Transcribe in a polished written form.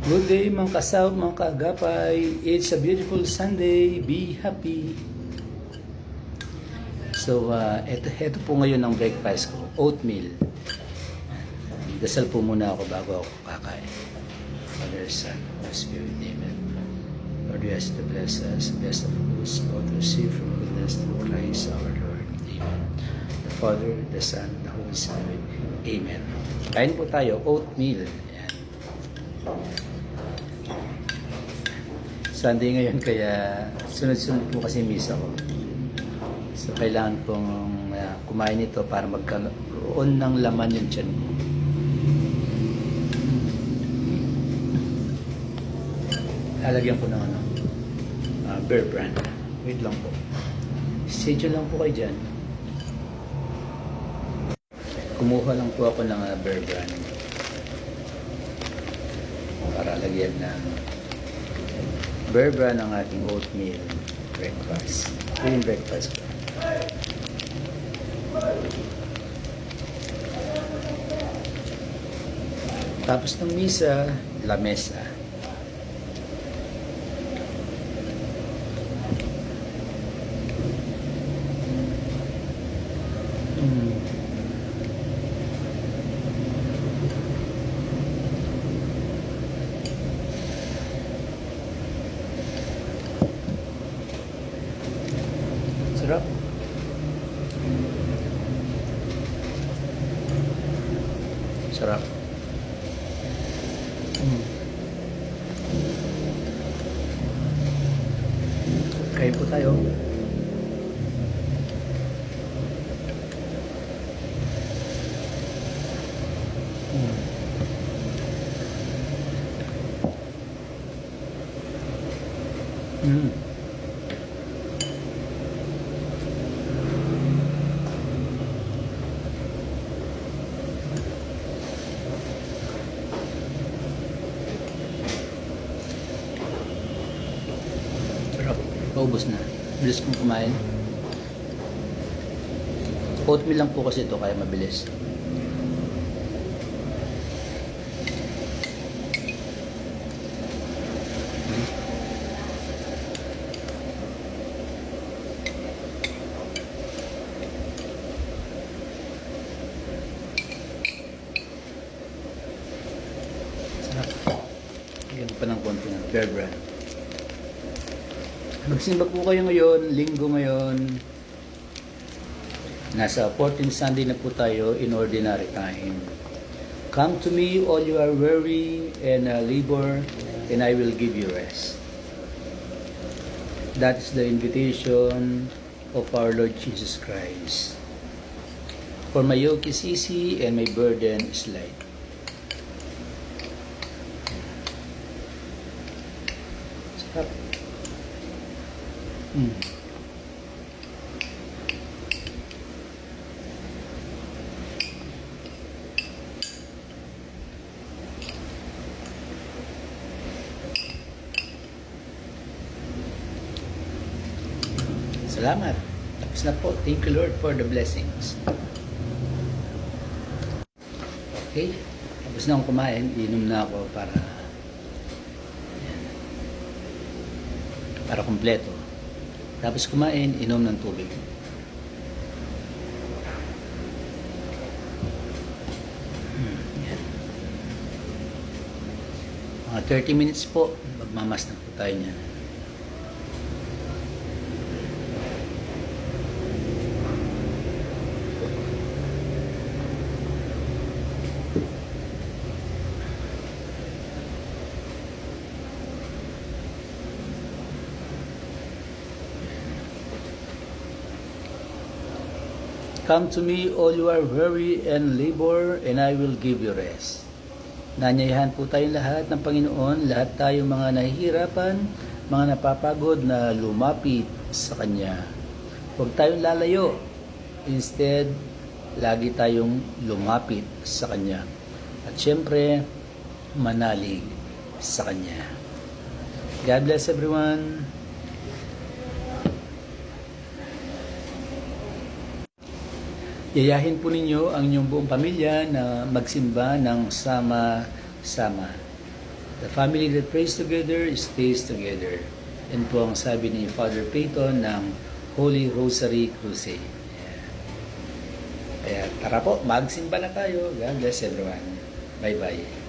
Good day mga kasaw, mga kaagapay. It's a beautiful Sunday. Be happy. So, ito po ngayon ang breakfast ko. Oatmeal. Dasal po muna ako bago ako kakain. Father, Son, Holy Spirit, Amen. Lord, we ask you to bless us, best of us, both receive from goodness through Christ our Lord. Amen. The Father, the Son, the Holy Spirit. Amen. Kain po tayo, oatmeal. Ayan. Sunday ngayon kaya sunod-sunod po kasi misa ko. So kailangan kong kumain ito para magkaroon ng laman yung tiyan ko. Lalagyan ko ng Bear Brand. Wait lang po. Stay tuned lang po kayo dyan. Kumuha lang po ako ng Bear Brand para lagyan ng Bear Brand ang ating oatmeal breakfast. Ito yung breakfast ko. Tapos ng misa, lamesa. Sarap. Sarap. Kain po tayo. Sarap. Paubos na. Bilis kong kumain. Oatmeal lang po kasi ito kaya mabilis. Sarap. Lagyan ko pa ng konti ng Bear Brand. Magsimba po kayo ngayon, linggo ngayon. Nasa 14th Sunday na po tayo in ordinary time. Come to me, all you are weary and labor, and I will give you rest. That is the invitation of our Lord Jesus Christ. For my yoke is easy and my burden is light. Sarap. Salamat. Tapos na po. Thank you Lord for the blessings. Okay. Tapos na akong kumain. Inom na ako para kumpleto. Tapos kumain, inom ng tubig. Yan. Mga 30 minutes po, magmamas na po tayo niyan. Come to me, all you are weary and labor, and I will give you rest. Nanyayahan po tayong lahat ng Panginoon, lahat tayong mga nahihirapan, mga napapagod na lumapit sa Kanya. Huwag tayong lalayo. Instead, lagi tayong lumapit sa Kanya. At syempre, manalig sa Kanya. God bless everyone. Yayahin po ninyo ang inyong buong pamilya na magsimba ng sama-sama. The family that prays together stays together. Yan po ang sabi ni Father Peyton ng Holy Rosary Crusade. Ayan. Kaya tara po, magsimba na tayo. God bless everyone. Bye-bye.